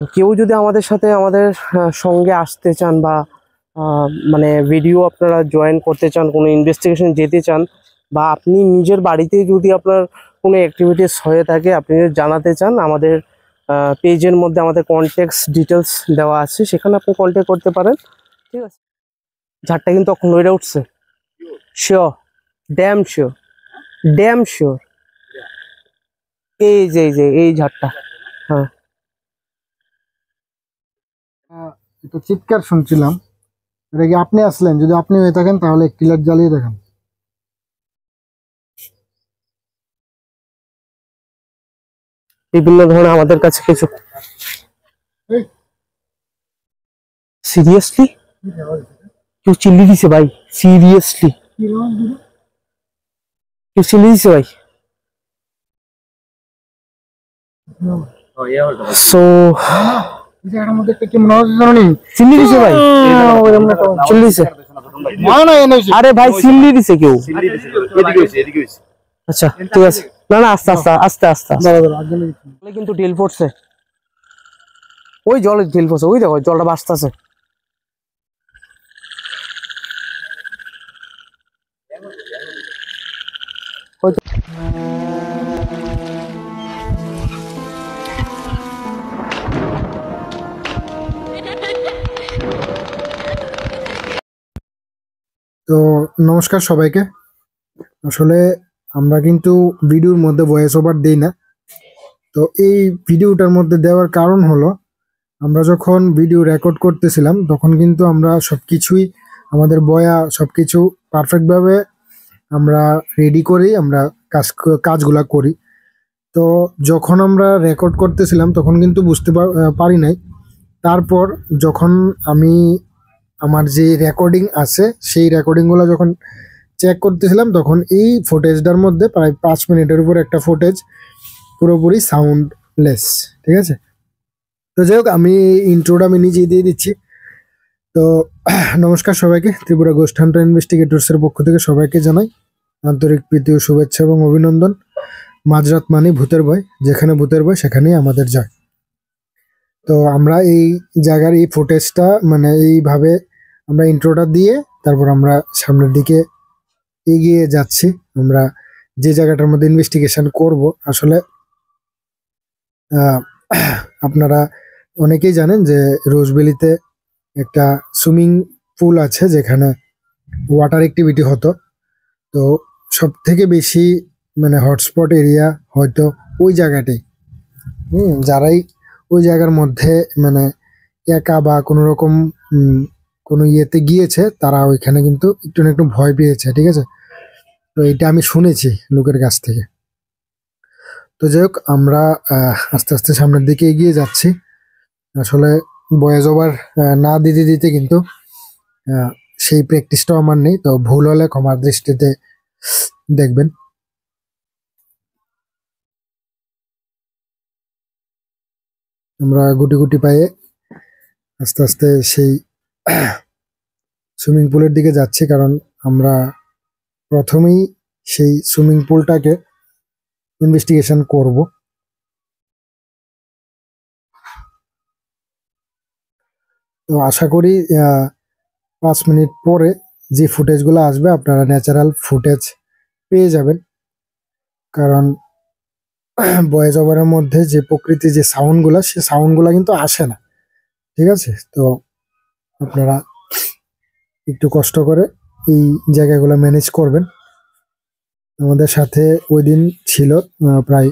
কেউ যদি আমাদের সাথে আমাদের সঙ্গে আসতে চান বা মানে ভিডিও আপনারা জয়েন করতে চান, কোনো ইনভেস্টিগেশন যেতে চান, বা আপনি নিজের বাড়িতে যদি আপনার কোনো অ্যাক্টিভিটিস হয়ে থাকে আপনি যদি জানাতে চান, আমাদের পেজের মধ্যে আমাদের কন্ট্যাক্টস ডিটেলস দেওয়া আছে, সেখানে আপনি কন্ট্যাক্ট করতে পারেন। ঠিক আছে, ঝাড়টা কিন্তু এখন লইরা উঠছে, sure, damn sure, damn sure. এই ঝাড়টা, হ্যাঁ। একটা চিৎকার শুনছিলাম, এটা কি আপনি আসলেন? যদি আপনি হয়ে থাকেন তাহলে একটি লাইট জ্বালিয়ে দেখেন। বিভিন্ন ধরনের আমাদের কাছে কিছু, সিরিয়াসলি কেউ চিল্লি দিছে ভাই, সিরিয়াসলি কেউ চিল্লি দিছে ভাই। সো চিল্লি দিছে ভাই, চিল্লি দিছে। আরে ভাই চিল্লি দিছে কেউ। আচ্ছা ঠিক আছে, না না আস্তে আস্তে আস্তে আস্তে আস্তে কিন্তু ঢিল পড়ছে, ওই জলের ঢিল পড়ছে, ওই দেখো জলটা ভাসতেছে। তো নমস্কার সবাইকে। আসলে আমরা কিন্তু ভিডিওর মধ্যে ভয়েস ওভার দেই না। তো এই ভিডিওটার মধ্যে দেওয়ার কারণ হলো, আমরা যখন ভিডিও রেকর্ড করতেছিলাম তখন কিন্তু আমরা সবকিছুই আমাদের বয়া সবকিছু পারফেক্টভাবে আমরা রেডি করেই আমরা কাজগুলা করি। তো যখন আমরা রেকর্ড করতেছিলাম তখন কিন্তু বুঝতে পারি নাই। তারপর যখন আমি আমার যে রেকর্ডিং আছে সেই রেকর্ডিংগুলো যখন চেক করতেছিলাম তখন এই ফুটেজটার মধ্যে প্রায় 5 মিনিটের উপর একটা ফুটেজ পুরোপুরি সাউন্ডলেস। ঠিক আছে, তো যাই হোক আমি ইন্ট্রোটা আমি নিজেই দিয়ে দিচ্ছি। তো নমস্কার সবাইকে, ত্রিপুরা গোস্ট হান্টার ইনভেস্টিগেটরসের পক্ষ থেকে সবাইকে জানাই আন্তরিক প্রীতি ও শুভেচ্ছা এবং অভিনন্দন। মাঝরাত মানে ভূতের ভয়, যেখানে ভূতের ভয় সেখানেই আমাদের যায়। তো আমরা এই জায়গার এই ফুটেজটা মানে এইভাবে আমরা ইন্ট্রোটা দিয়ে তারপর আমরা সামনের দিকে এগিয়ে যাচ্ছি। আমরা যে জায়গাটার মধ্যে ইনভেস্টিগেশন করব, আসলে আপনারা অনেকেই জানেন যে রোজবেলিতে একটা সুইমিং পুল আছে যেখানে ওয়াটার অ্যাক্টিভিটি হতো। তো সব থেকে বেশি মানে হটস্পট এরিয়া হয়তো ওই জায়গাটাই। যারাই ওই জায়গার মধ্যে মানে একা বা কোনো রকম কোনো ইয়েতে গিয়েছে তারা ওইখানে কিন্তু একটু না একটু ভয় পেয়েছে। ঠিক আছে, তো এটা আমি শুনেছি লোকের কাছ থেকে। তো যাই হোক আমরা আস্তে আস্তে সামনের দিকে এগিয়ে যাচ্ছি। আসলে ভয়েস ওভার না দিতে দিতে কিন্তু সেই প্র্যাকটিসটাও আমার নেই, তো ভুল হলে ক্ষমার দৃষ্টিতে দেখবেন। আমরা গুটি গুটি পায়ে আস্তে আস্তে সেই সুইমিং পুলের দিকে যাচ্ছি, কারণ আমরা প্রথমেই সেই সুইমিং পুলটাকে ইনভেস্টিগেশন করব। তো আশা করি 5 মিনিট পরে যে ফুটেজগুলো আসবে আপনারা ন্যাচারাল ফুটেজ পেয়ে যাবেন, কারণ ভয়েস ওভারের মধ্যে যে প্রকৃতি যে সাউন্ডগুলো সে সাউন্ডগুলো কিন্তু আসে না। ঠিক আছে, তো আপনারা একটু কষ্ট করে এই জায়গাগুলো ম্যানেজ করবেন। আমাদের সাথে ওই দিন ছিল প্রায়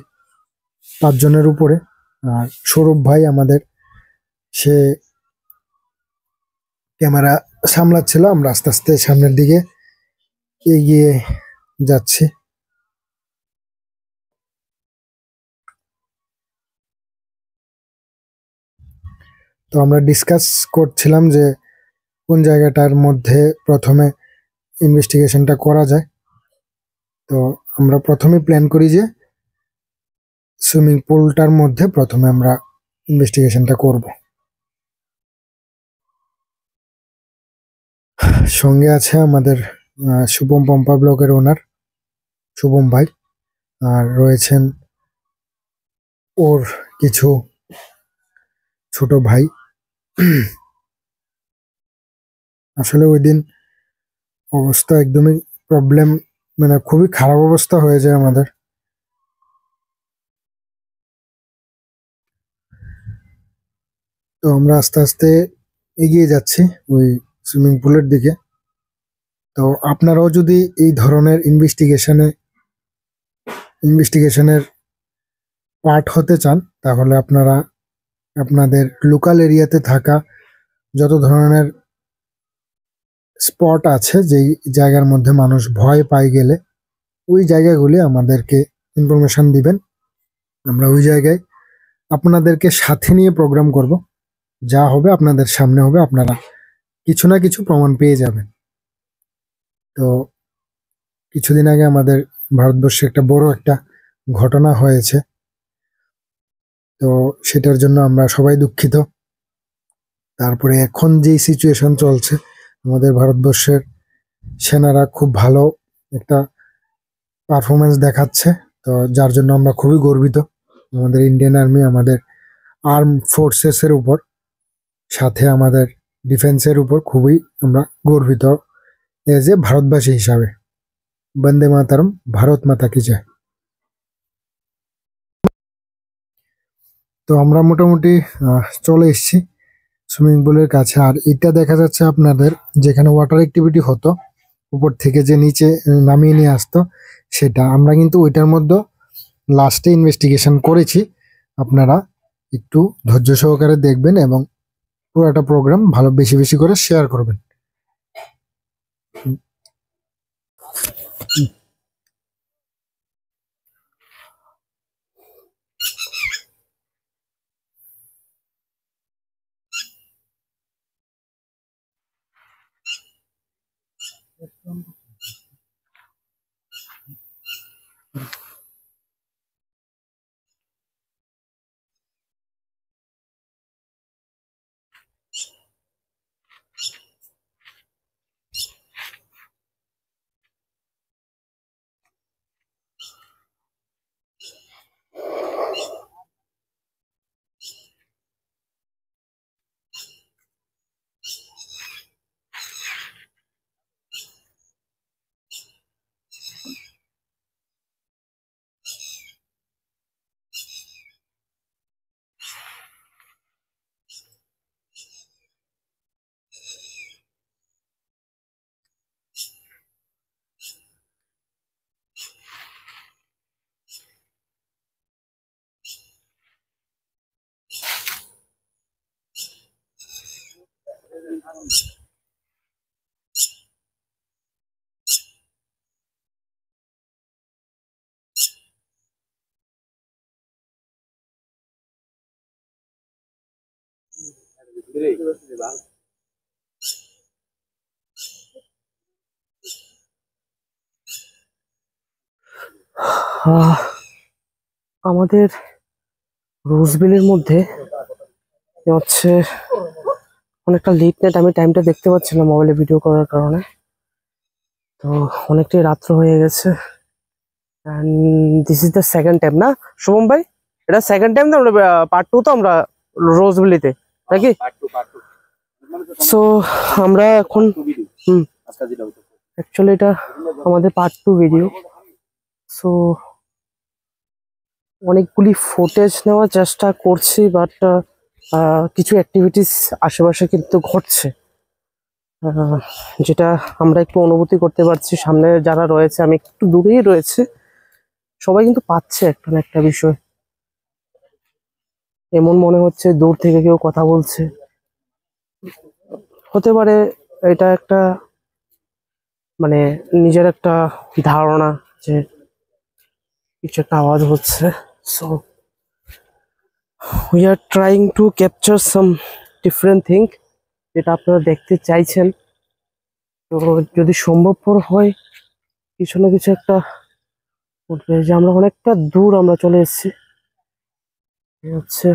5 জনের উপরে। আর সৌরভ ভাই আমাদের, সে ক্যামেরা সামলাচ্ছিল। আমরা আস্তে আস্তে সামনের দিকে এগিয়ে যাচ্ছি। তো আমরা ডিসকাস করছিলাম যে কোন জায়গাটার মধ্যে প্রথমে ইনভেস্টিগেশনটা করা যায়। তো আমরা প্রথমে প্ল্যান করি যে সুইমিং পুলটার মধ্যে প্রথমে আমরা ইনভেস্টিগেশনটা করব। সঙ্গে আছে আমাদের শুভম পম্পা ব্লগের ওনার শুভম ভাই, আর রয়েছেন ওর কিছু ছোট ভাই। আসলে ওই দিন অবস্থা একদমই প্রবলেম, মানে খুবই খারাপ অবস্থা হয়ে যায় আমাদের। তো আমরা আস্তে আস্তে এগিয়ে যাচ্ছি ওই সুইমিং পুলের দিকে। তো আপনারাও যদি এই ধরনের ইনভেস্টিগেশনের পার্ট হতে চান, তাহলে আপনারা আপনাদের লোকাল এরিয়াতে থাকা যত ধরনের স্পট আছে, যেই জায়গার মধ্যে মানুষ ভয় পায় গেলে, ওই জায়গাগুলি আমাদেরকে ইনফরমেশন দিবেন। আমরা ওই জায়গায় আপনাদেরকে সাথে নিয়ে প্রোগ্রাম করব। যা হবে আপনাদের সামনে হবে, আপনারা কিছু না কিছু প্রমাণ পেয়ে যাবেন। তো কিছুদিন আগে আমাদের ভারতবর্ষে একটা বড় একটা ঘটনা হয়েছে, তো সেটার জন্য আমরা সবাই দুঃখিত। তারপরে এখন যেই সিচুয়েশন চলছে, আমাদের ভারতবর্ষের সেনারা খুব ভালো একটা পারফরমেন্স দেখাচ্ছে, তো যার জন্য আমরা খুবই গর্বিত আমাদের ইন্ডিয়ান আর্মি, আমাদের আর্ম ফোর্সেস এর উপর, সাথে আমাদের ডিফেন্সের উপর খুবই আমরা গর্বিত এজ এ ভারতবাসী হিসাবে। বন্দে মাতারম, ভারত মাতা কি জয়। তো আমরা মোটামুটি চলে এসেছি সুইমিং পুলের কাছে। আর এটা দেখা যাচ্ছে আপনাদের, যেখানে ওয়াটার অ্যাক্টিভিটি হতো উপর থেকে যে নিচে নামিয়ে নিয়ে আসতো, সেটা আমরা কিন্তু ওইটার মধ্যে লাস্টে ইনভেস্টিগেশন করেছি। আপনারা একটু ধৈর্য সহকারে দেখবেন এবং পুরোটা প্রোগ্রাম ভালো বেশি বেশি করে শেয়ার করবেন। আহ, আমাদের রোজবেলির মধ্যে হচ্ছে অনেকটা লেট নাইট, আমি টাইমটা দেখতে পাচ্ছি না মোবাইলে ভিডিও করার কারণে। তো অনেকটাই রাত্র হয়ে গেছে। And this is the second time, না শুভম ভাই? এটা সেকেন্ড টাইম তো আমরা পার্ট টু, তো আমরা রোজবেলিতে নাকি? সো আমরা এখন অ্যাকচুয়ালি এটা আমাদের পার্ট টু ভিডিও। সো অনেকগুলি ফুটেজ নেওয়ার চেষ্টা করছি, বাট কিছু অ্যাক্টিভিটিস আশেপাশে কিন্তু ঘটছে, আহ, যেটা আমরা একটু অনুভূতি করতে পারছি। সামনে যারা রয়েছে, আমি একটু দূরেই রয়েছে, সবাই কিন্তু পাচ্ছে একটা না একটা বিষয়। এমন মনে হচ্ছে দূর থেকে কেউ কথা বলছে। হতে পারে এটা একটা মানে নিজের একটা ধারণা যে কিছু একটা আওয়াজ হচ্ছে। So we are trying to capture some different thing, যেটা আপনারা দেখতে চাইছেন। তো যদি সম্ভবপর হয় কিছু না কিছু একটা ঘটবে। যে আমরা অনেকটা দূর আমরা চলে এসেছি, এই হচ্ছে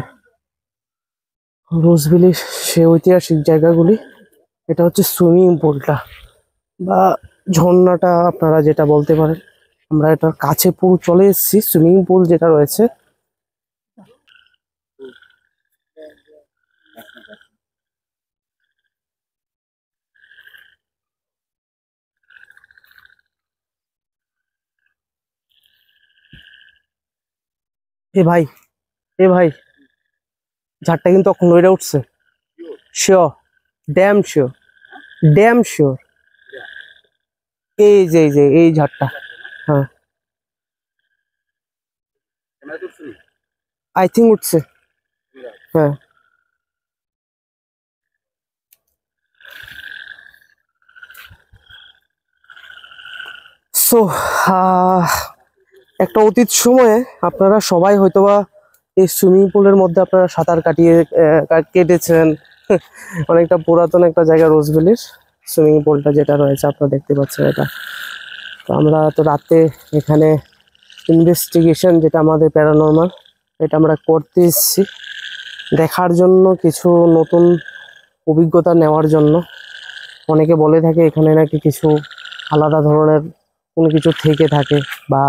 রোজভ্যালির সে ঐতিহাসিক জায়গাগুলি। এটা হচ্ছে সুইমিং পুলটা বা ঝর্ণাটা, আপনারা যেটা বলতে পারেন। আমরা এটার কাছে পুরো চলে এসেছি, সুইমিং পুল যেটা রয়েছে। এ ভাই, এ ভাই, ঝাড়টা কিন্তু তখন লইরা উঠছে। Sure, damn sure, damn sure. এই যে এই ঝাড়টা। হ্যাঁ, আই থিঙ্ক উঠছে। হ্যাঁ। সো একটা অতীত সময়ে আপনারা সবাই হয়তোবা এই সুইমিং পুলের মধ্যে আপনারা সাঁতার কেটেছেন। অনেকটা পুরাতন একটা জায়গা রোজভ্যালির সুইমিং পুলটা যেটা রয়েছে আপনারা দেখতে পাচ্ছেন এটা। তো আমরা তো রাতে এখানে ইনভেস্টিগেশন যেটা আমাদের প্যারানর্মাল, এটা আমরা করতে এসেছি দেখার জন্য, কিছু নতুন অভিজ্ঞতা নেওয়ার জন্য। অনেকে বলে থাকে এখানে নাকি কিছু আলাদা ধরনের কোনো কিছু থেকে থাকে বা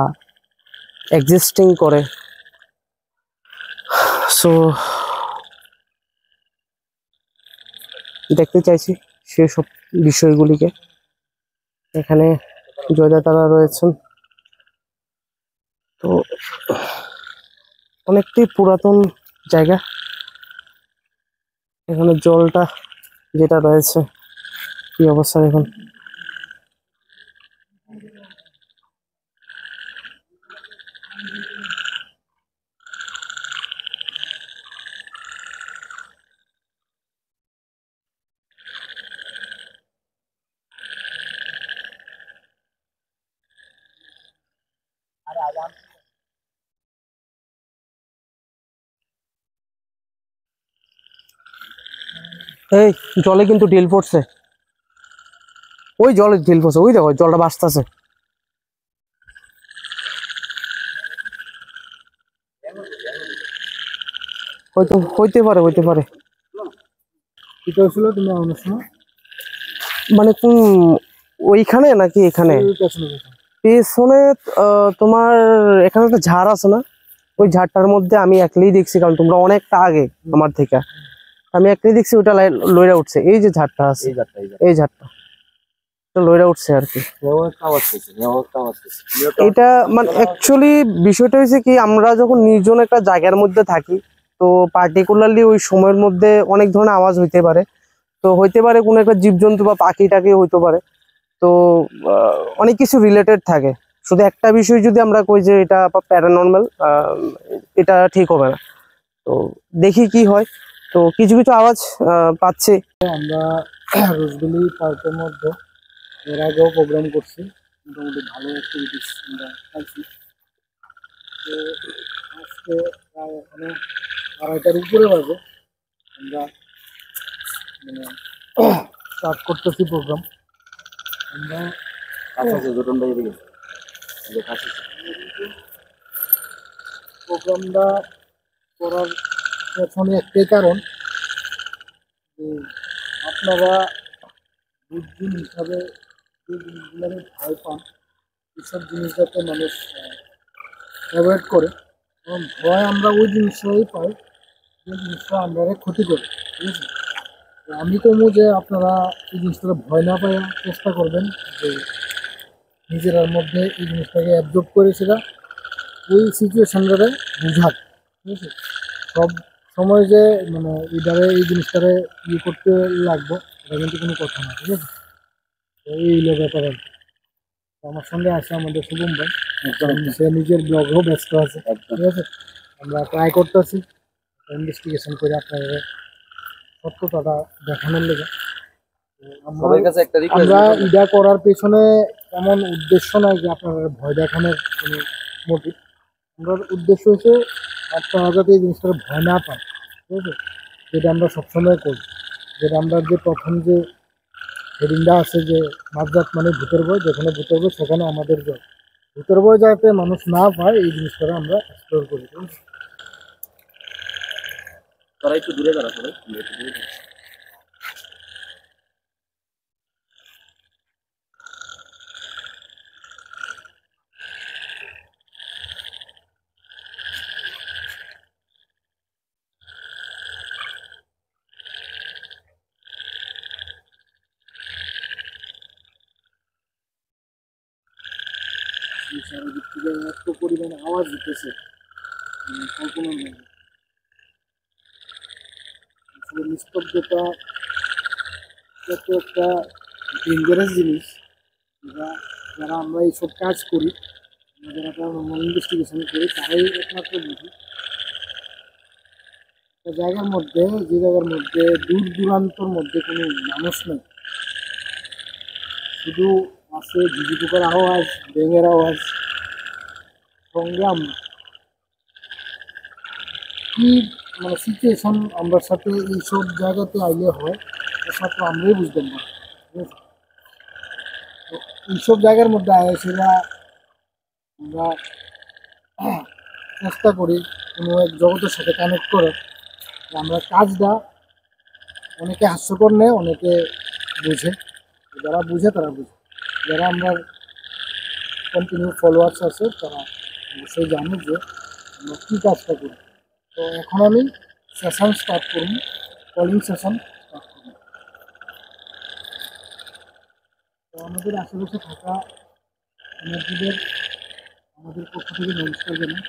এক্সিস্টিং করে। সো দেখতে চাইছি সেসব বিষয়গুলিকে। এখানে জয়দাতারা রয়েছেন, তো অনেকটাই পুরাতন জায়গা। এখানে জলটা যেটা রয়েছে কি অবস্থা দেখুন। এই জলে কিন্তু ঢিল পড়ছে, ওই জলে ঢিল পড়ছে, ওই দেখো জলটা ভাসতেছে। হয়তো হইতে পারে, হইতে পারে। এটা হচ্ছিল তুমি আমার সময় মানে কোন, ওইখানে নাকি এখানে পেছনে পেছনে? তোমার এখানে একটা ঝাড় আছে না, ওই ঝাড়টার মধ্যে আমি একলাই দেখছি, কারণ তোমরা অনেকটা আগে আমার থেকে। আমি একলাই দেখছি ওটা লইরা উঠছে। এই যে ঝাড়টা আছে, এই ঝাড়টা লইরা উঠছে আর কি। এটা মানে অ্যাকচুয়ালি বিষয়টা হয়েছে কি, আমরা যখন নির্জন একটা জায়গার মধ্যে থাকি, তো পার্টিকুলারলি ওই সময়ের মধ্যে অনেক ধরনের আওয়াজ হইতে পারে। তো হইতে পারে কোনো একটা জীবজন্তু বা পাখি টাকি হইতে পারে। তো অনেক কিছু রিলেটেড থাকে। শুধু একটা বিষয় যদি আমরা কই যে এটা প্যারানর্মাল, এটা ঠিক হবে না। তো দেখি কি হয়। তো কিছু কিছু আওয়াজ পাচ্ছি। আমরা রোজবেলি পার্কের মধ্যে এর আগেও প্রোগ্রাম করছি, মোটামুটি ভালো অ্যাক্টিভিটিস আমরা পাইছি। তো আজকে প্রায় এখানে 2:30টার উপরে বাজে, আমরা মানে স্টার্ট করতেছি প্রোগ্রাম। আমরা প্রোগ্রামটা করার পেছনে একটাই কারণ যে আপনারা বুদ্ধিন হিসাবে যে জিনিসগুলো ভয় পান, এসব জিনিস যাতে মানুষ অ্যাভয়েড করে। এবং ভয় আমরা ওই জিনিসটাই পাই যে জিনিসটা আমরা ক্ষতি করে, ঠিক আছে? তো আমি কমু যে আপনারা এই জিনিসটা ভয় না পাওয়ার চেষ্টা করবেন, যে নিজের মধ্যে এই জিনিসটাকে অ্যাবজর্ব করে সেটা ওই সিচুয়েশনটারে বুঝার, ঠিক আছে? সব সময় যে মানে এটারে এই জিনিসটারে করতে লাগবো এটা কিন্তু কোনো কথা না, ঠিক আছে? তো এই হলো ব্যাপার আর কি। তো আমার সঙ্গে আছে আমাদের শুভম ভাই, সে নিজের ব্লগেও ব্যস্ত আছে, ঠিক আছে? আমরা ট্রাই করতেছি ইনভেস্টিগেশন করে আপনাদের সত্যতাটা দেখানোর লেগে। আমরা ইডা করার পেছনে এমন উদ্দেশ্য নয় যে আপনাদের ভয় দেখানোর কোনো মোটিভ। আমরা উদ্দেশ্য হচ্ছে আপনারা যাতে এই জিনিসটা ভয় না পান, ঠিক আছে? যেটা আমরা সবসময় করি, যেটা আমরা যে প্রথম যে হেডিংটা আছে যে মাঝরাত মানে ভূতের বই, যেখানে ভূতের বই সেখানে আমাদের জয়। ভূতের বই যাতে মানুষ না পায় এই জিনিসটা আমরা এক্সপ্লোর করি, ঠিক আছে? তারা একটু দূরে দাঁড়া সবাই। চারিদিক থেকে এত পরিমাণে আওয়াজ দিতেছে, কল্পনা নেই। আসলে নিস্তব্ধতা এত একটা ডেঞ্জারাস জিনিস, যারা যারা আমরা এইসব কাজ করি, আমরা যারা প্যারানর্মাল ইনভেস্টিগেশন করি, তারাই একমাত্র বুঝি। একটা জায়গার মধ্যে, যে জায়গার মধ্যে দূর দূরান্তর মধ্যে কোনো মানুষ নেই, শুধু আছে ঝিঝি পোকার আওয়াজ, ব্যাঙের আওয়াজ, সঙ্গে আমরা কি মানে সিচুয়েশন আমরা সাথে এইসব জায়গাতে আইলে হয়, একমাত্র আমরাই বুঝতে পারি। ঠিক আছে, তো এইসব জায়গার মধ্যে সেটা আমরা চেষ্টা করি কোনো এক জগতের সাথে কানেক্ট করার। আমরা কাজটা অনেকে হাস্যকর নেয়, অনেকে বুঝে, যারা বুঝে তারা বুঝে। যারা আমরা কন্টিনিউ ফলোয়ার্স আছে তারা অবশ্যই জানে যে আমরা কী কাজটা করি। তো এখন আমি সেশন স্টার্ট করুন, কলিং সেশন স্টার্ট করুন। তো আমাদের আশেপাশে থাকা এনার্জিদের আমাদের পক্ষ থেকে নমস্কার জানাই।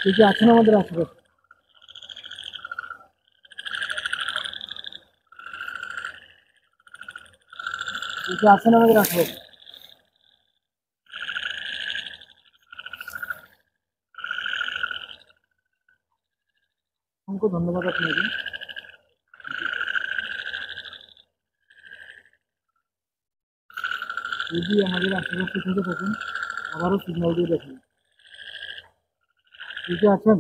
কে কে আছেন আমাদের আশেপাশে? কে কে আছেন আমাদের আশেপাশে? অসংখ্য ধন্যবাদ আপনাকে। যদি আমাদের আশেপাশে থেকে থাকেন, আবারও সিগন্যাল দিয়ে দেখেন। কে কে আছেন?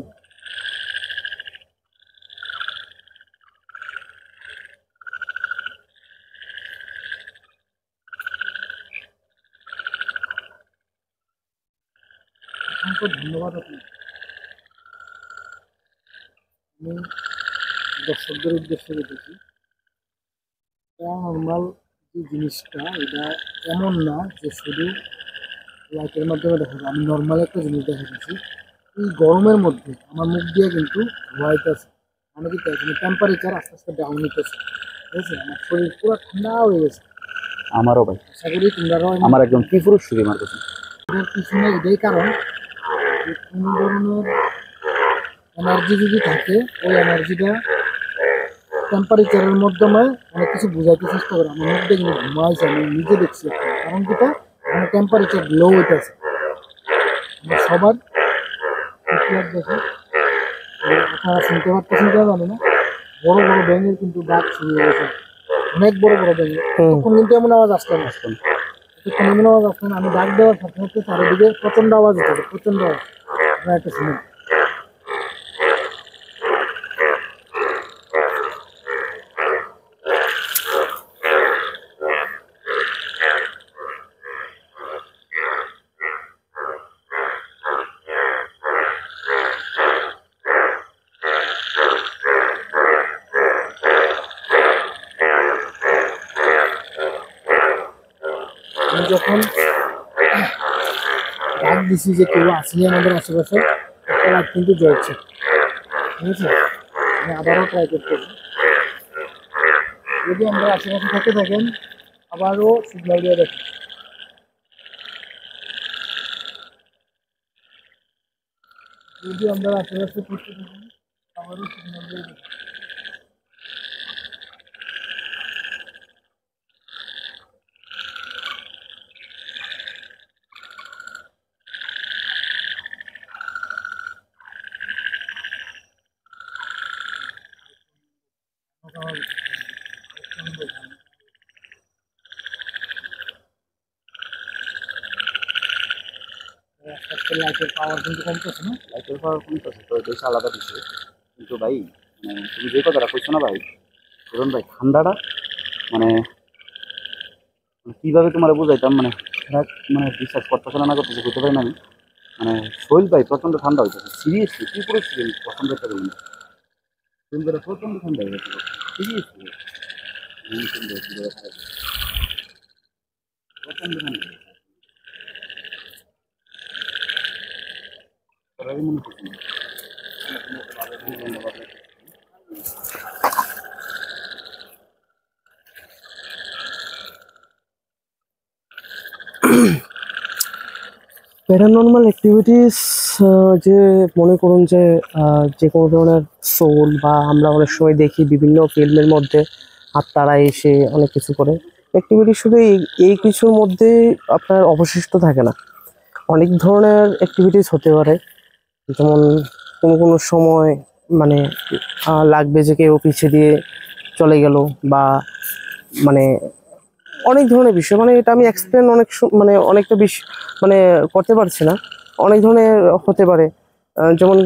অসংখ্য ধন্যবাদ আপনাকে। আমি দর্শকদের উদ্দেশ্যে বলতেছি, প্যারানর্মাল যে জিনিসটা, এটা এমন না যে শুধু লাইটের মাধ্যমে দেখা যায়। আমি নর্মাল একটা জিনিস দেখা দিচ্ছি, এই গরমের মধ্যে আমার মুখ দিয়ে কিন্তু হোয়াইট আছে, মানে কি এখানে টেম্পারেচার আস্তে আস্তে ডাউন হইতেছে। ঠিক আছে, আমার শরীর পুরো ঠান্ডা হয়ে গেছে। আমারও ভাই, আশা করি তোমরাও আমার একদম ত্রিপুরুষ শুধু আমার কাছে। এটার পিছনে এটাই কারণ যে কোনো ধরনের এনার্জি যদি থাকে, ওই এনার্জিটা টেম্পারেচারের মাধ্যমে অনেক কিছু বোঝাইতে চেষ্টা করে। আমার মধ্যে কিন্তু ঘুমাইছে, আমি নিজে দেখছি। কারণ কিটা, এখানে টেম্পারেচার লো হইতেছে। আমরা সবার দেখে আপনারা শুনতে পারতেছেন কিনা জানি না, বড় বড় ব্যাঙের কিন্তু ডাক শুরু হয়ে গেছে, অনেক বড় বড় ব্যাঙের। তখন কিন্তু এমন আওয়াজ আসতো না, তখন এমন আওয়াজ আসতো না। আমি ডাক দেওয়ার সাথে সাথে চারিদিকে প্রচন্ড আওয়াজ হচ্ছে, প্রচন্ড আওয়াজ। আপনারা একটা শুনুন। আমি যখন ডাক দিছি যে কেউ আসলে আমাদের আশেপাশে, একটা লাইট কিন্তু জ্বলছে। ঠিক আছে, আমি আবারও ট্রাই করতেছি। যদি আমরা আশেপাশে থাকতে থাকেন, আবারও সিগন্যাল দিয়ে দেখি। যদি আমরা আশেপাশে থাকতে থাকেন, আবারও সিগন্যাল দিয়ে দেখি। লাইটের পাওয়ার কিন্তু কমতেছে না। লাইটের পাওয়ার কমতেছে তো, বেশ আলাদা বিষয়। কিন্তু ভাই, মানে তুমি যে কথাটা কইছো না ভাই, ধরুন ভাই ঠান্ডাটা মানে কীভাবে তোমার বুঝাইতাম, মানে মানে বিশ্বাস করতেছে না করতেছে বুঝতে পারি না আমি। মানে শরীর ভাই প্রচণ্ড ঠান্ডা হইতেছে, সিরিয়াসলি কি করে পছন্দ একটা করি না, শরীরটা প্রচণ্ড ঠান্ডা হয়ে গেছে সিরিয়াসলি। প্রচণ্ড ঠান্ডা মনে করছি না। প্যারানর্মাল অ্যাক্টিভিটিস যে মনে করুন যে যে কোনো ধরনের সোল বা আমরা অনেক সময় দেখি বিভিন্ন ফিল্মের মধ্যে আত্মারা এসে অনেক কিছু করে। অ্যাক্টিভিটি শুধু এই কিছুর মধ্যে আপনার অবশিষ্ট থাকে না, অনেক ধরনের অ্যাক্টিভিটিস হতে পারে। যেমন কোনো কোনো সময় মানে লাগবে যে কেউ পিছিয়ে দিয়ে চলে গেল, বা মানে অনেক ধরনের বিষয়, মানে এটা আমি এক্সপ্লেন মানে অনেকটা বেশি মানে করতে পারছি না, অনেক ধরনের হতে পারে। যেমন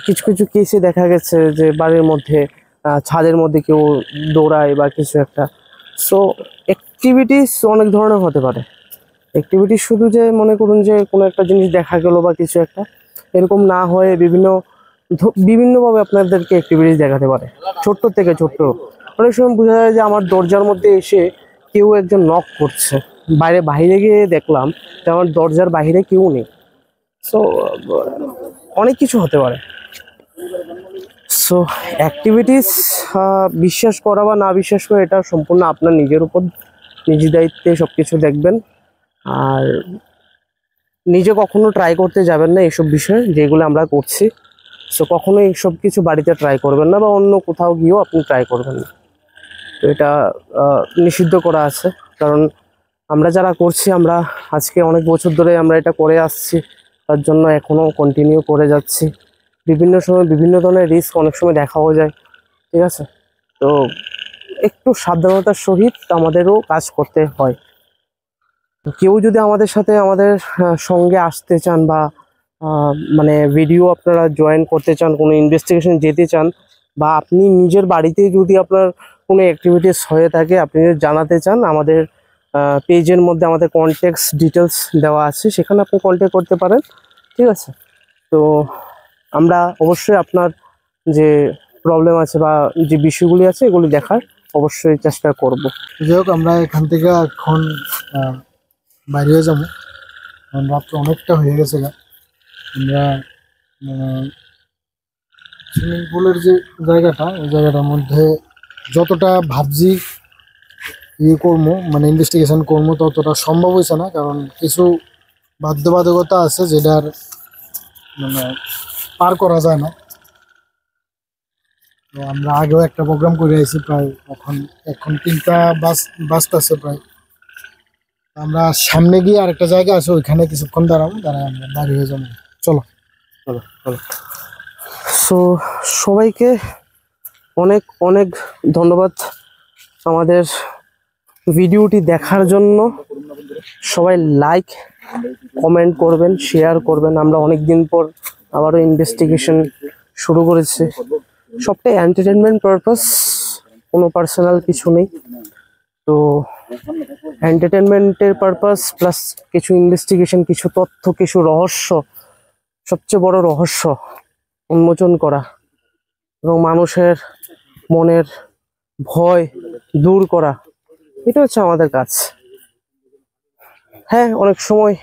কিছু কিছু কেসে দেখা গেছে যে বাড়ির মধ্যে ছাদের মধ্যে কেউ দৌড়ায় বা কিছু একটা। সো অ্যাক্টিভিটিস অনেক ধরনের হতে পারে। অ্যাক্টিভিটিস শুধু যে মনে করুন যে কোনো একটা জিনিস দেখা গেল বা কিছু একটা, এরকম না হয়ে বিভিন্নভাবে আপনাদেরকে অ্যাক্টিভিটিস দেখাতে পারে। ছোট্ট থেকে ছোট্ট, অনেক সময় বোঝা যায় যে আমার দরজার মধ্যে এসে কেউ একজন নক করছে, বাইরে গিয়ে দেখলাম যে আমার দরজার বাইরে কেউ নেই। সো অনেক কিছু হতে পারে। সো অ্যাক্টিভিটিস বিশ্বাস করা বা না বিশ্বাস করা এটা সম্পূর্ণ আপনার নিজের উপর, নিজের দায়িত্বে সব কিছু দেখবেন। আর নিজে কখনো ট্রাই করতে যাবেন না এইসব বিষয়ে যেগুলো আমরা করছি। সো কখনো এইসব কিছু বাড়িতে ট্রাই করবেন না, বা অন্য কোথাও গিয়েও আপনি ট্রাই করবেন না। তো এটা নিষিদ্ধ করা আছে, কারণ আমরা যারা করছি, আমরা আজকে অনেক বছর ধরে আমরা এটা করে আসছি, তার জন্য এখনো কন্টিনিউ করে যাচ্ছি। বিভিন্ন সময় বিভিন্ন ধরনের রিস্ক অনেক সময় দেখাও যায়, ঠিক আছে? তো একটু সাবধানতার সহিত আমাদেরও কাজ করতে হয়। তো কেউ যদি আমাদের সাথে আমাদের সঙ্গে আসতে চান, বা মানে ভিডিও আপনারা জয়েন করতে চান, কোনো ইনভেস্টিগেশন যেতে চান, বা আপনি নিজের বাড়িতে যদি আপনার কোনো অ্যাক্টিভিটিস হয়ে থাকে আপনি যদি জানাতে চান, আমাদের পেজের মধ্যে আমাদের কন্ট্যাক্টস ডিটেলস দেওয়া আছে, সেখানে আপনি কন্ট্যাক্ট করতে পারেন, ঠিক আছে? তো আমরা অবশ্যই আপনার যে প্রবলেম আছে বা যে বিষয়গুলি আছে এগুলি দেখার অবশ্যই চেষ্টা করব। যাই হোক, আমরা এখান থেকে এখন বাইরে হয়ে যাবো, কারণ রাত্র অনেকটা হয়ে গেছে। আমরা সুইমিং পুলের যে জায়গাটা, ওই জায়গাটার মধ্যে যতটা ভাবছি করবো, মানে ইনভেস্টিগেশন করবো, ততটা সম্ভব হয়েছে না, কারণ কিছু বাধ্যবাধকতা আছে যেটার মানে পার করা যায় না। তো আমরা আগেও একটা প্রোগ্রাম করে আইছি, প্রায় এখন 3টা বাজতেছে প্রায়। আমরা সামনে গিয়ে আরেকটা জায়গা আছে, ওইখানে কিছুক্ষণ দাঁড়াই আমরা বাড়ি হয়ে যাবো। চলো চলো চলো। সো সবাইকে অনেক অনেক ধন্যবাদ আমাদের ভিডিওটি দেখার জন্য। সবাই লাইক কমেন্ট করবেন, শেয়ার করবেন। আমরা অনেক দিন পর আবারও ইনভেস্টিগেশন শুরু করেছি, সবটাই এন্টারটেনমেন্ট পারপাস, কোনো পার্সোনাল কিছু নেই। তো এন্টারটেনমেন্টের পারপাস প্লাস কিছু ইনভেস্টিগেশন, কিছু তথ্য, কিছু রহস্য, সবচেয়ে বড় রহস্য উন্মোচন করা এবং মানুষের মনের ভয় দূর করা, এটা হচ্ছে আমাদের কাজ। হ্যাঁ, অনেক সময়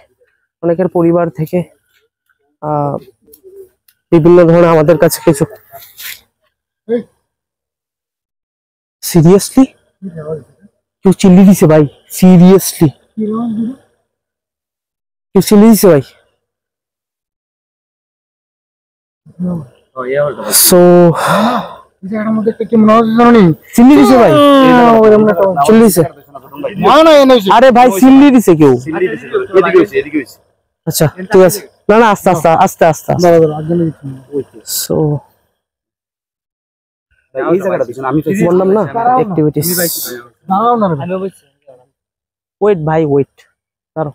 অনেকের পরিবার থেকে বিভিন্ন ধরনের আমাদের কাছে কিছু সিরিয়াসলি কেউ চিল্লি দিছে ভাই, সিরিয়াসলি কেউ চিল্লি দিছে ভাই। সো চিল্লি দিছে ভাই, চিল্লি দিছে। আরে ভাই চিল্লি দিছে কেউ। আচ্ছা ঠিক আছে, না না আস্তে আস্তে আস্তে আস্তে। সো বললাম না অ্যাক্টিভিটিস। ওয়েট ভাই ওয়েট, দাঁড়াও।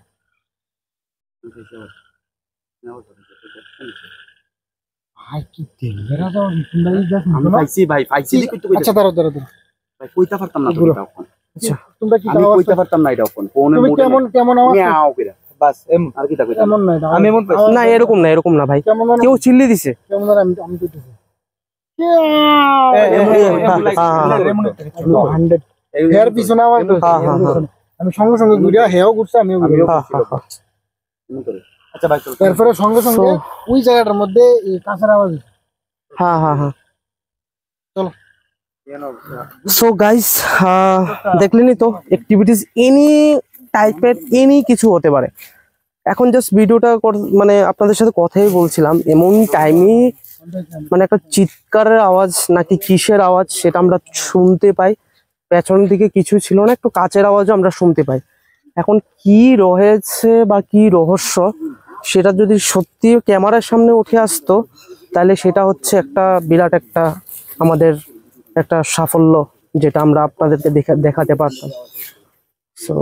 আচ্ছা দাঁড়াও দাঁড়াও দাঁড়াও। কইতে পারতাম না তো এটা এখন। আচ্ছা তোমরা কি আমি কইতে পারতাম না এটা এখন। ফোনের তুমি মোডে কেমন কেমন আওয়াজ মিয়াও কইরা বাস এমন আর কি তা কইতাম। কেমন না এটা? আমি এমন না এরকম না, এরকম না ভাই, কেমন কেউ চিল্লি দিছে। কেমন আমি আমি কইতেছি হেয়ার পিছনে আওয়াজ আমি সঙ্গে সঙ্গে ঘুরিয়া হেয়াও ঘুরছে, আমিও ঘুরিয়া। আচ্ছা ভাই চল। তারপরে সঙ্গে সঙ্গে ওই জায়গাটার মধ্যে কাঁচার আওয়াজ। হ্যাঁ হ্যাঁ হ্যাঁ চলো। সো গাইস, দেখলেনই তো অ্যাক্টিভিটিস এনি টাইপের এনি কিছু হতে পারে। এখন জাস্ট ভিডিওটা মানে আপনাদের সাথে কথাই বলছিলাম, এমন টাইমে মানে একটা চিৎকারের আওয়াজ নাকি কিসের আওয়াজ সেটা আমরা শুনতে পাই। পেছন দিকে কিছু ছিল না, একটু কাচের আওয়াজও আমরা শুনতে পাই। এখন কি রয়েছে বা কি রহস্য সেটা যদি সত্যি ক্যামেরার সামনে উঠে আসতো তাহলে সেটা হচ্ছে একটা বিরাট একটা আমাদের একটা সাফল্য, যেটা আমরা আপনাদেরকে দেখাতে পারতাম। সো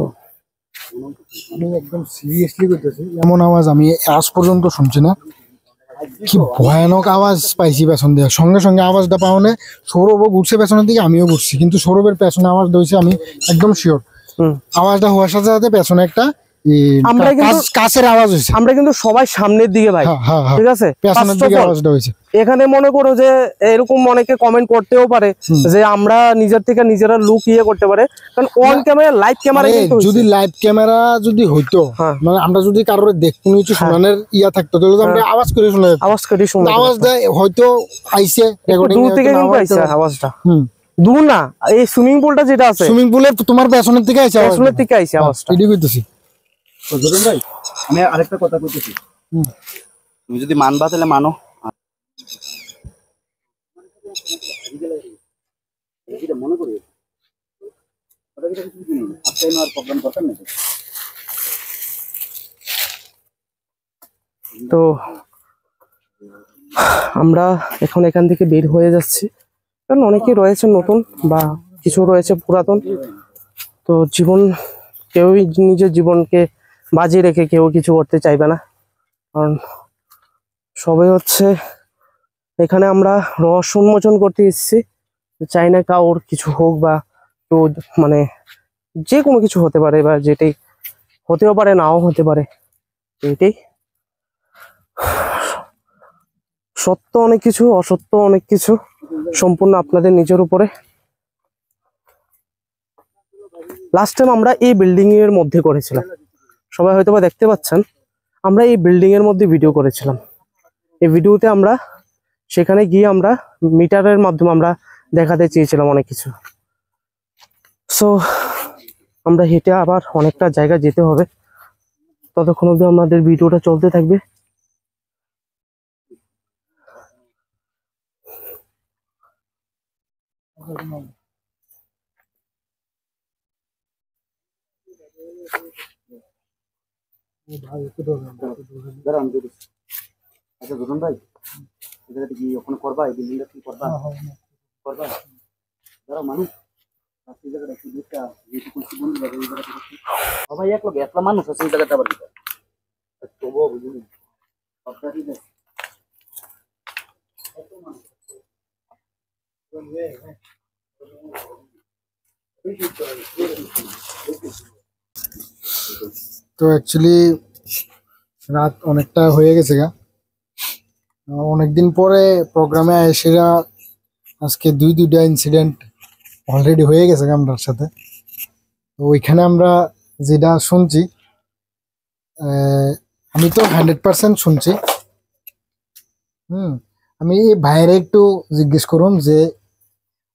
আমি একদম সিরিয়াসলি করতেছি, এমন আওয়াজ আমি আজ পর্যন্ত শুনছি না। কি ভয়ানক আওয়াজ পাইছি পেছন দিয়ে, সঙ্গে সঙ্গে আওয়াজটা পাওনে সৌরভও ঘুরছে পেছনের দিকে, আমিও ঘুরছি, কিন্তু সৌরভের পেছনে আওয়াজটা হয়েছে আমি একদম শিওর। আওয়াজটা হওয়ার সাথে সাথে পেছনে একটা আমরা কিন্তু কাছের আওয়াজ হয়েছে, আমরা কিন্তু সবাই সামনের দিকে ভাই, ঠিক আছে, পেছনের দিকে আওয়াজটা হয়েছে। এখানে মনে করো যে এরকম অনেকে কমেন্ট করতেও পারে যে আমরা নিজের থেকে নিজেরা লুক ইয়ে করতে পারে, কারণ অন ক্যামেরা লাইভ ক্যামেরা যদি লাইভ ক্যামেরা যদি হইতো, মানে আমরা যদি কারোর দেখুন কিছু শোনানোর ইয়া থাকতো তাহলে আমরা আওয়াজ করে শুনে আওয়াজটা হয়তো আইছে রেকর্ডিং থেকে কিন্তু আইছে আওয়াজটা। দূর না, এই সুইমিং পুলটা যেটা আছে, সুইমিং পুলের তোমার পেছনের থেকে আইছে, পেছনের থেকে আইছে আওয়াজটা। এটাই কইতেছি। তো জোরেন ভাই, আমি আরেকটা কথা কইতেছি, তুমি যদি মানবা তাহলে মানো। মনে করি তো আমরা এখন এখান থেকে বের হয়ে যাচ্ছি, কারণ অনেকে রয়েছে নতুন বা কিছু রয়েছে পুরাতন। তো জীবন, কেউই নিজের জীবনকে বাজি রেখে কেউ কিছু করতে চাইবে না, কারণ সবাই হচ্ছে এখানে আমরা রহস্য উন্মোচন করতে এসেছি। চাই না কাউর কিছু হোক বা কেউ মানে যে কোনো কিছু হতে পারে, বা যেটাই হতেও পারে নাও হতে পারে, এটাই সত্য অনেক কিছু, অসত্য অনেক কিছু, সম্পূর্ণ আপনাদের নিজের উপরে। লাস্ট টাইম আমরা এই বিল্ডিং এর মধ্যে করেছিলাম, সবাই হয়তো বা দেখতে পাচ্ছেন, আমরা এই বিল্ডিং এর মধ্যে ভিডিও করেছিলাম। এই ভিডিওতে আমরা সেখানে গিয়ে আমরা মিটারের মাধ্যমে আমরা দেখাতে চেয়েছিলাম অনেক কিছু। সো আমরা হেঁটে আবার অনেকটা জায়গা যেতে হবে, ততক্ষণ অবধি আমাদের ভিডিওটা চলতে থাকবে। আচ্ছা জোরেন ভাই, এটা কি ওখানে করবা, এই বিল্ডিংটা কি করবা? করবা যারা মানুষ এই জায়গাটা একটু দুটা যেটুকু বন্ধু লাগে এই জায়গাটা সবাই এক লোক একলা মানুষ আছে এই জায়গাটা আবার দিতে তবুও বুঝুন সবটা ঠিক আছে। তো অ্যাকচুয়ালি রাত অনেকটা হয়ে গেছে গা, অনেকদিন পরে প্রোগ্রামে এসেরা আজকে দুইটা ইনসিডেন্ট অলরেডি হয়ে গেছে আমরার সাথে। তো ওইখানে আমরা যেটা শুনছি, আমি তো 100% শুনছি। আমি ভাইয়ের একটু জিজ্ঞেস করুন যে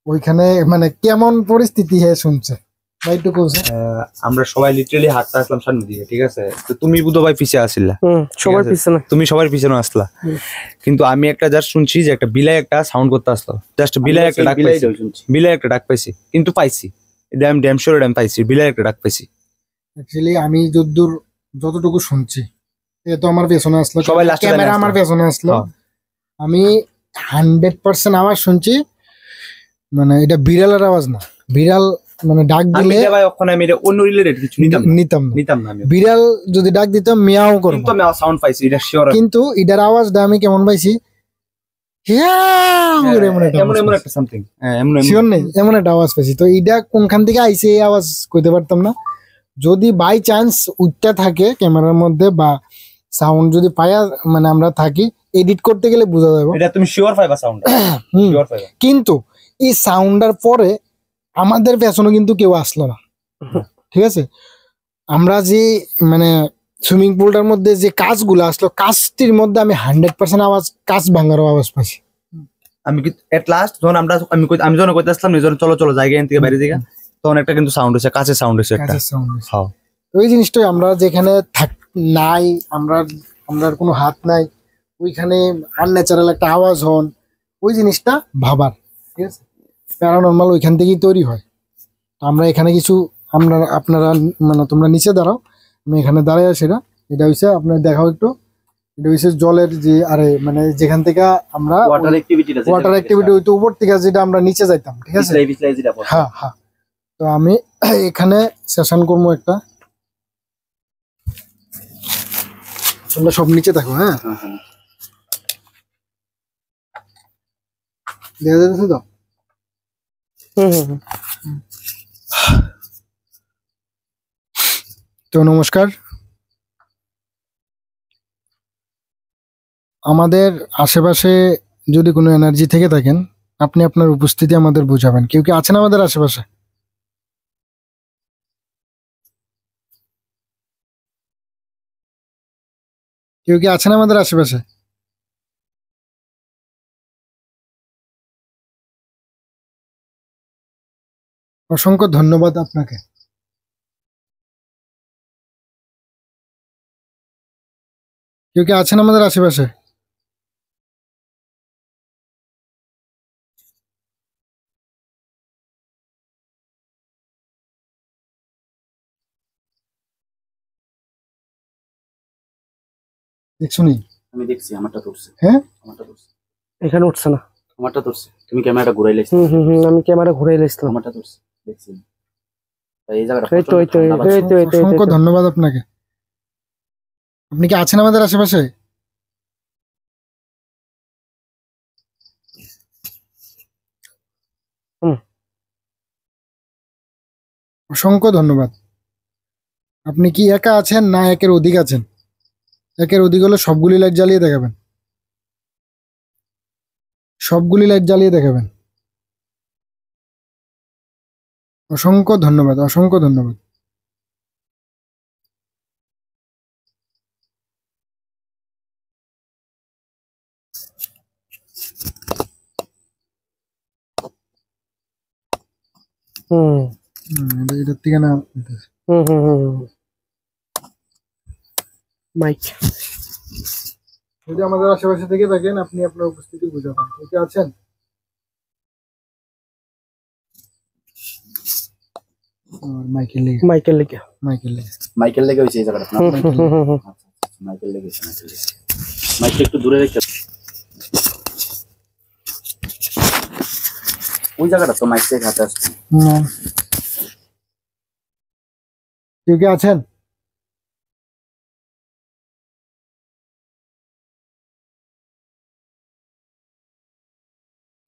ওইখানে মানে কেমন পরিস্থিতি হয়ে শুনছে ভাই, একটু কইছে। আমরা সবাই লিটারালি হাঁটতে আসলাম সামনের দিকে, ঠিক আছে, তো তুমি বুধবাই পিছিয়ে আসিলা, সবার পিছনে তুমি সবার পিছনে আসলা, কিন্তু আমি একটা জাস্ট শুনছি যে একটা বিলাই একটা সাউন্ড করতে আসলো, জাস্ট বিলাই একটা ডাক পাইছি, বিলাই একটা ডাক পাইছি, কিন্তু পাইছি ড্যাম শিওর ড্যাম পাইছি, বিলাই একটা ডাক পাইছি। অ্যাকচুয়ালি আমি যতটুকু শুনছি, এ তো আমার পেছনে আসলো, সবাই লাস্টে ক্যামেরা আমার পেছনে আসলো, আমি 100% আওয়াজ শুনছি, মানে এটা বিড়ালের আওয়াজ না, বিড়াল মানে ডাক দিলে ভাই ওখানে আমি অন্য রিলেটেড কিছু নিতাম না আমি, বিড়াল যদি ডাক দিতাম মিয়াও করব, কিন্তু আমি সাউন্ড পাইছি এটা শিওর, কিন্তু এটার আওয়াজটা আমি কেমন পাইছি, এমন একটা সামথিং, শিওর নেই, এমন একটা আওয়াজ পাইছি। তো এটা কোনখান থেকে আইছে এই আওয়াজ কইতে পারতাম না, যদি বাই চান্স উঠটা থাকে ক্যামেরার মধ্যে বা সাউন্ড যদি পায়া মানে আমরা থাকি, এডিট করতে গেলে বোঝা যাবে, এটা তুমি শিওর পাইবা সাউন্ড, শিওর পাইবা। কিন্তু এই সাউন্ডের পরে আমাদের পেছনে কিন্তু কেউ আসলো না, ঠিক আছে, আমরা যে মানে সুইমিং পুলটার মধ্যে যে কাজগুলো আসলো, কাজটির মধ্যে আমি 100% আওয়াজ, কাজ ভাঙার আওয়াজ পাইছি। আমি এট লাস্ট যখন আমি যখন কইতে আসলাম নিজের চলো জায়গা থেকে বাইরে দিকে, তখন একটা কিন্তু সাউন্ড হচ্ছে, কাছে সাউন্ড হচ্ছে একটা, ওই জিনিসটাই আমরা যেখানে নাই, আমরা আমরা কোনো হাত নাই, ওইখানে আনন্যাচারাল একটা আওয়াজ হন, ওই জিনিসটা ভাবার, ঠিক আছে? প্যারানর্মাল ওইখান থেকেই তৈরি হয়। তো আমরা এখানে কিছু আপনারা মানে তোমরা নিচে দাঁড়াও, আমি এখানে দাঁড়াই সেটা এটা হচ্ছে আপনার দেখাও একটু। এটা হচ্ছে জলের যে আরে মানে যেখান থেকে আমরা ওয়াটার অ্যাক্টিভিটি হইতো উপর থেকে যেটা আমরা নিচে যাইতাম, ঠিক আছে? হ্যাঁ হ্যাঁ। তো আমি এখানে সেশন করবো একটা, তোমরা সব নিচে থাকো। হ্যাঁ দেখা যাচ্ছে তো? তো নমস্কার, আমাদের আশেপাশে যদি কোনো এনার্জি থেকে থাকেন আপনি আপনার উপস্থিতি আমাদের বোঝাবেন। কেউ কি আছেন আমাদের আশেপাশে? কেউ কি আছেন আমাদের আশেপাশে? অসংখ্য ধন্যবাদ আপনাকে। কেউ কি আছেন আমাদের আশেপাশে? দেখছুনি? আমি দেখছি আমারটা ধরছে। হ্যাঁ আমারটা ধরছে। এখানে উঠছে না। আমারটা ধরছে। তুমি ক্যামেরাটা ঘুরাইলে। আমি ক্যামেরা ঘুরে এলাম। আমারটা ধরছে। দেখছি। এই জায়গাটা অসংখ্য ধন্যবাদ আপনাকে। আপনি কি আছেন আমাদের আশেপাশে? অসংখ্য ধন্যবাদ। আপনি কি একা আছেন না একের অধিক আছেন? একের অধিক হলে সবগুলি লাইট জ্বালিয়ে দেখাবেন, সবগুলি লাইট জ্বালিয়ে দেখাবেন। অসংখ্য ধন্যবাদ, অসংখ্য ধন্যবাদ। এটার থেকে না মাইক যদি আমাদের আশেপাশে থেকে থাকেন আপনি আপনার উপস্থিতি বুঝাবেন। ঠিক আছেন? মাইকেল লেগে মাইকেল লেগে মাইকেল লেগে মাইকেল লেগে হয়েছে এই জায়গাটা। মাইকেল লেগেছে। মাইকটা একটু দূরে রেখে ওই জায়গাটা তো মাইক থেকে হাতে আসছে। কেউ কি আছেন?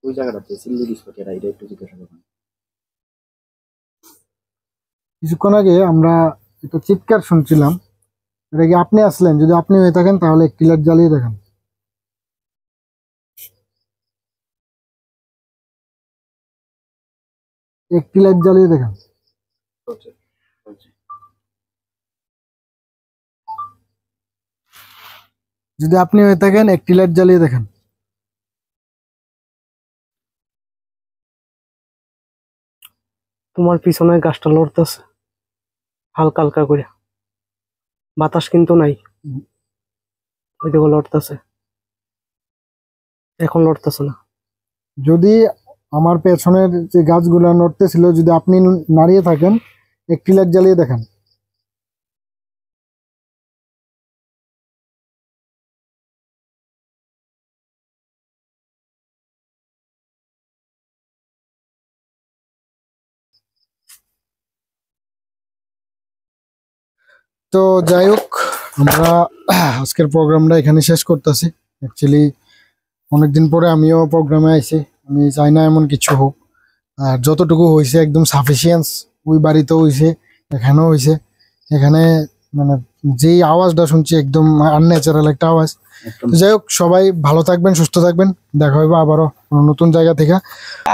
ওই জায়গাটাতে সিল্লি ডিসপ্লে এটা একটু জিজ্ঞাসা করবেন। কিছুক্ষণ আগে আমরা একটা চিৎকার শুনছিলাম, এটা কি আপনি আসলেন? যদি আপনি হয়ে থাকেন তাহলে একটি লাইট জ্বালিয়ে দেখান। একটি লাইট জ্বালিয়ে দেখান। যদি আপনি হয়ে থাকেন একটি লাইট জ্বালিয়ে দেখান। তোমার পিছনে গাছটা লড়তেছে হালকা হালকা করে, বাতাস কিন্তু নাই। ওই দেখো লড়তেছে, এখন লড়তেছে না। যদি আমার পেছনের যে গাছগুলো নড়তেছিল যদি আপনি নাড়িয়ে থাকেন একটি লাইট জ্বালিয়ে দেখান। তো যাই হোক, আমরা আজকের প্রোগ্রামটা এখানে শেষ করতেছি। অ্যাকচুয়ালি অনেকদিন পরে আমিও প্রোগ্রামে আইছি, আমি চাই না এমন কিছু হোক, আর যতটুকু হয়েছে একদম সাফিসিয়েন্স। ওই বাড়িতেও হয়েছে, এখানেও হয়েছে। এখানে মানে যেই আওয়াজটা শুনছি একদম আনন্যাচারাল একটা আওয়াজ। তো যাই হোক, সবাই ভালো থাকবেন, সুস্থ থাকবেন, দেখা হবে আবারও কোনো নতুন জায়গা থেকে।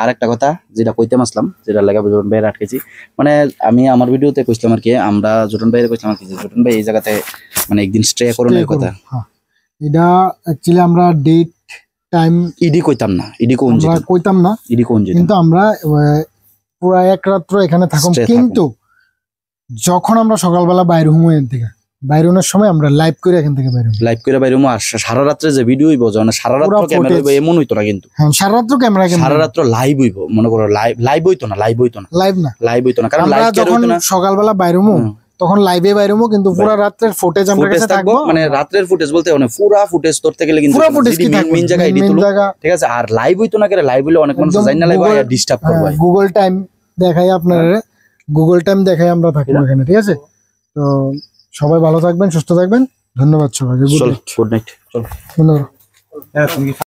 আর একটা কথা যেটা কইতে মাসলাম, যেটা লাগা জোটন ভাইয়ের আটকেছি, মানে আমি আমার ভিডিওতে কইছিলাম আর কি, আমরা জোটন ভাইয়ের কইছিলাম আর কি, জোটন ভাই এই জায়গাতে মানে একদিন স্টে করুন এর কথা। হ্যাঁ, এটা অ্যাকচুয়ালি আমরা ডেট টাইম ইডি কইতাম না, ইডি কোন আমরা কইতাম না, ইডি কোন কিন্তু আমরা পুরা এক রাত্র এখানে থাকুন। কিন্তু যখন আমরা সকালবেলা বাইরে হুম এর থেকে বাইরনের সময় আমরা লাইভ করে এখান থেকে বাইরে হবো। লাইভ করে বাইরে হবো। আর সারা রাত্রে যে ভিডিও হইব মানে সারা রাত্র পুরা ক্যামেরা হইব footage। এমন হইতো না কিন্তু হ্যাঁ সারা রাত্র ক্যামেরা সারা রাত্র লাইভ হইব মনে করো লাইভ হইতো না লাইভ না লাইভ হইতো না কারণ আমরা লাইভ কেন যখন হইতো না সকালবেলা বাইরে হবো তখন লাইভে বাইরে হবো, কিন্তু পুরো রাত্রের ফুটেজ আমরা ফুটেজ কাছে থাকবো থাকবো, মানে রাত্রের ফুটেজ বলতে মানে পুরা ফুটেজ ধরতে গেলে কিন্তু পুরো ফুটেজ কি থাকবে মেইন জায়গায় এডিট হলো জায়গা ঠিক আছে। আর লাইভ হইতো না করে লাইভ হইলে অনেক মানুষ একদম জানি না লাইভ Google- ডিস্টার্ব করবে গুগল টাইম দেখাই আপনারা, গুগল টাইম দেখাই আমরা থাকবো এখানে, ঠিক আছে। তো সবাই ভালো থাকবেন, সুস্থ থাকবেন, ধন্যবাদ সবাইকে, চল গুড নাইট চল ধন্যবাদ।